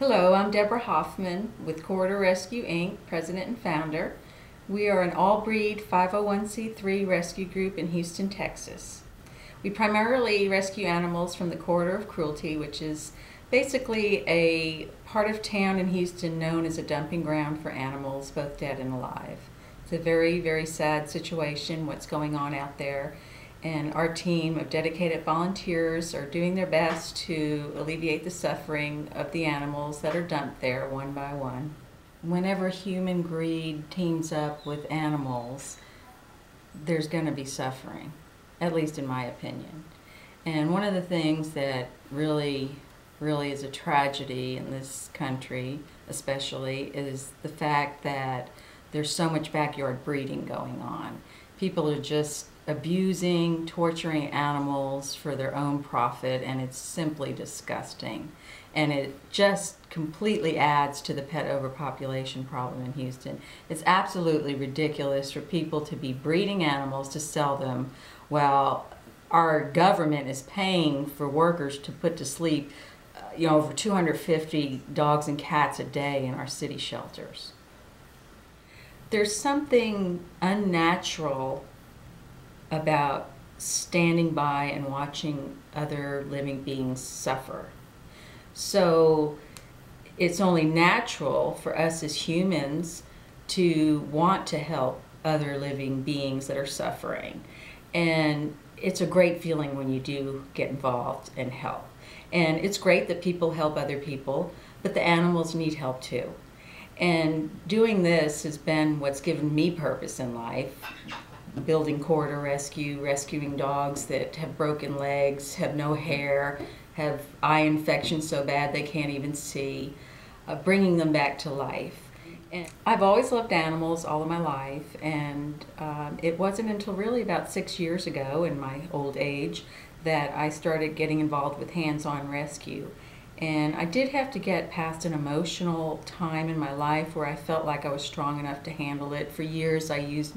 Hello, I'm Deborah Hoffman with Corridor Rescue Inc., President and Founder. We are an all-breed 501c3 rescue group in Houston, Texas. We primarily rescue animals from the Corridor of Cruelty, which is basically a part of town in Houston known as a dumping ground for animals, both dead and alive. It's a very, very sad situation, what's going on out there. And our team of dedicated volunteers are doing their best to alleviate the suffering of the animals that are dumped there one by one. Whenever human greed teams up with animals, there's going to be suffering, at least in my opinion. And one of the things that really is a tragedy in this country, especially, is the fact that there's so much backyard breeding going on. People are just abusing, torturing animals for their own profit, and it's simply disgusting. And it just completely adds to the pet overpopulation problem in Houston. It's absolutely ridiculous for people to be breeding animals to sell them while our government is paying for workers to put to sleep over 250 dogs and cats a day in our city shelters. There's something unnatural about standing by and watching other living beings suffer. So it's only natural for us as humans to want to help other living beings that are suffering. And it's a great feeling when you do get involved and help. And it's great that people help other people, but the animals need help too. And doing this has been what's given me purpose in life. Building Corridor Rescue, rescuing dogs that have broken legs, have no hair, have eye infections so bad they can't even see, bringing them back to life. And I've always loved animals all of my life, and it wasn't until really about 6 years ago in my old age that I started getting involved with hands-on rescue. And I did have to get past an emotional time in my life where I felt like I was strong enough to handle it. For years I used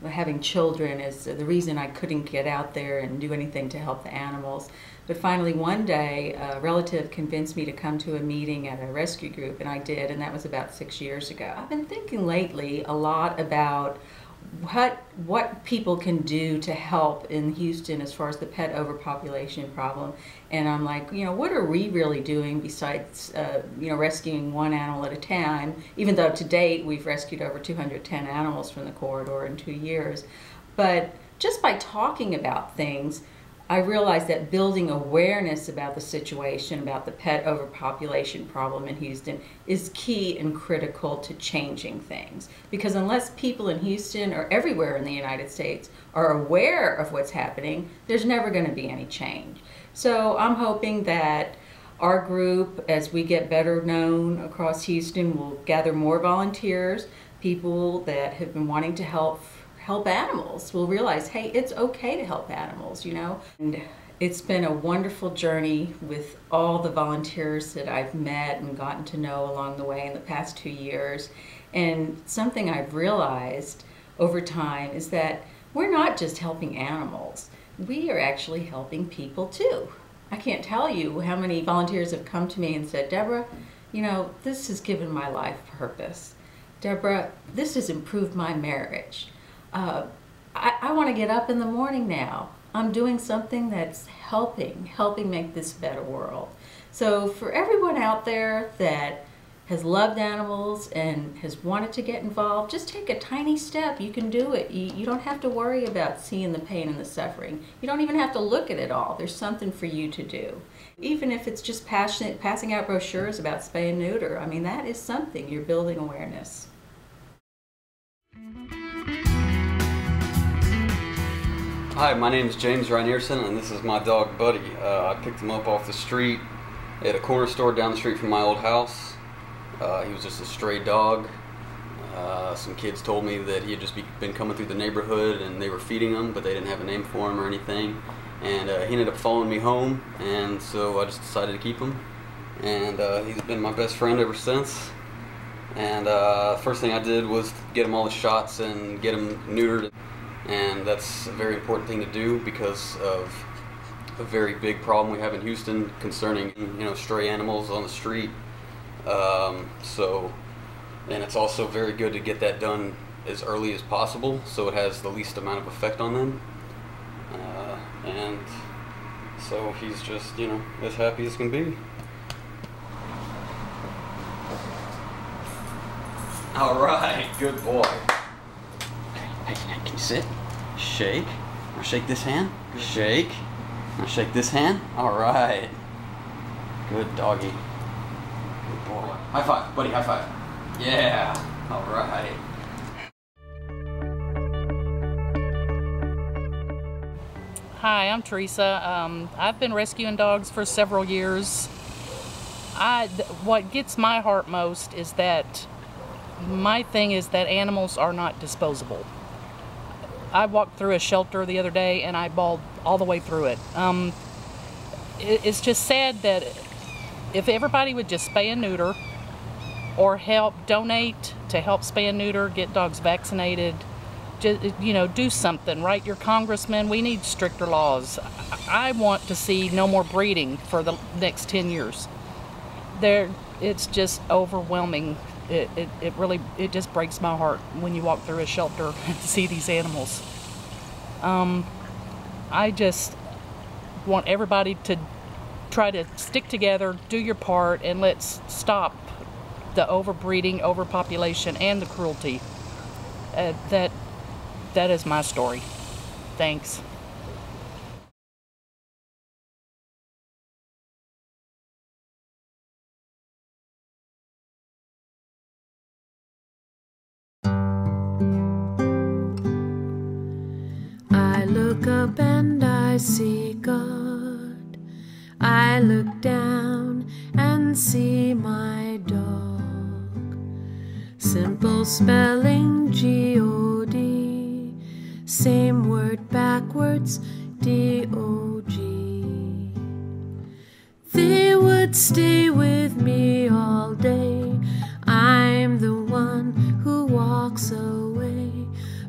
having children as the reason I couldn't get out there and do anything to help the animals. But finally one day a relative convinced me to come to a meeting at a rescue group, and I did, and that was about 6 years ago. I've been thinking lately a lot about what people can do to help in Houston as far as the pet overpopulation problem. And I'm like, what are we really doing besides rescuing one animal at a time, even though to date we've rescued over 210 animals from the corridor in 2 years. But just by talking about things, I realized that building awareness about the situation, about the pet overpopulation problem in Houston, is key and critical to changing things. Because unless people in Houston or everywhere in the United States are aware of what's happening, there's never going to be any change. So I'm hoping that our group, as we get better known across Houston, will gather more volunteers, people that have been wanting to help animals will realize, hey, it's okay to help animals, And it's been a wonderful journey with all the volunteers that I've met and gotten to know along the way in the past 2 years. And something I've realized over time is that we're not just helping animals. We are actually helping people too. I can't tell you how many volunteers have come to me and said, Deborah, this has given my life purpose. Deborah, this has improved my marriage. I want to get up in the morning now. I'm doing something that's helping make this a better world. So for everyone out there that has loved animals and has wanted to get involved, just take a tiny step. You can do it. You don't have to worry about seeing the pain and the suffering. You don't even have to look at it all. There's something for you to do. Even if it's just passing out brochures about spay and neuter, I mean, that is something. You're building awareness. Hi, my name is James Reinerson, and this is my dog Buddy. I picked him up off the street at a corner store down the street from my old house. He was just a stray dog. Some kids told me that he had just been coming through the neighborhood and they were feeding him, but they didn't have a name for him or anything. And he ended up following me home, and so I just decided to keep him. And he's been my best friend ever since. And first thing I did was get him all the shots and get him neutered. And that's a very important thing to do because of a very big problem we have in Houston concerning stray animals on the street. And it's also very good to get that done as early as possible, so it has the least amount of effect on them. And so he's just, you know, as happy as can be. All right, good boy. Hey, can you sit? Shake. Now shake this hand. Shake. Now shake this hand. All right. Good doggy. Good boy. High five, buddy. High five. Yeah. All right. Hi, I'm Teresa. I've been rescuing dogs for several years. What gets my heart most is that my thing is that animals are not disposable. I walked through a shelter the other day and I bawled all the way through it. It's just sad that if everybody would just spay and neuter or donate to help spay and neuter, get dogs vaccinated, just, you know, do something, write your congressman. We need stricter laws. I want to see no more breeding for the next 10 years. It's just overwhelming. It really just breaks my heart when you walk through a shelter and see these animals. I just want everybody to try to stick together, do your part, and let's stop the overbreeding, overpopulation, and the cruelty. That is my story. Thanks. I look up and I see God. I look down and see my dog. Simple spelling G-O-D, same word backwards D-O-G. They would stay with me all day. I'm the one who walks away,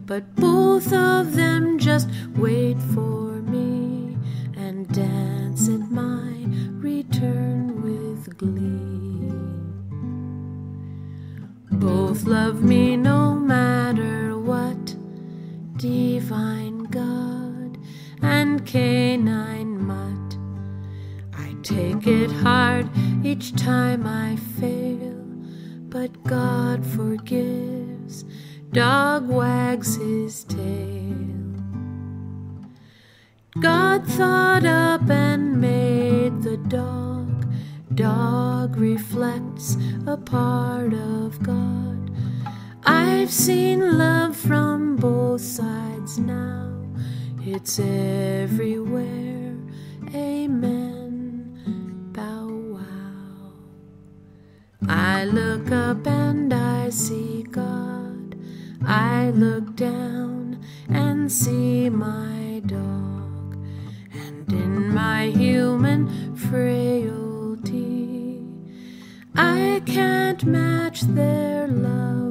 but both of them just wait for me and dance at my return with glee. Both love me no matter what, divine God and canine mutt. I take it hard each time I fail, but God forgives. Dog wags his tail. God thought up and made the dog. Dog reflects a part of God. I've seen love from both sides now. It's everywhere. Amen. Bow wow. I look up and I see God. I look down and see my dog. And in my human frailty, I can't match their love.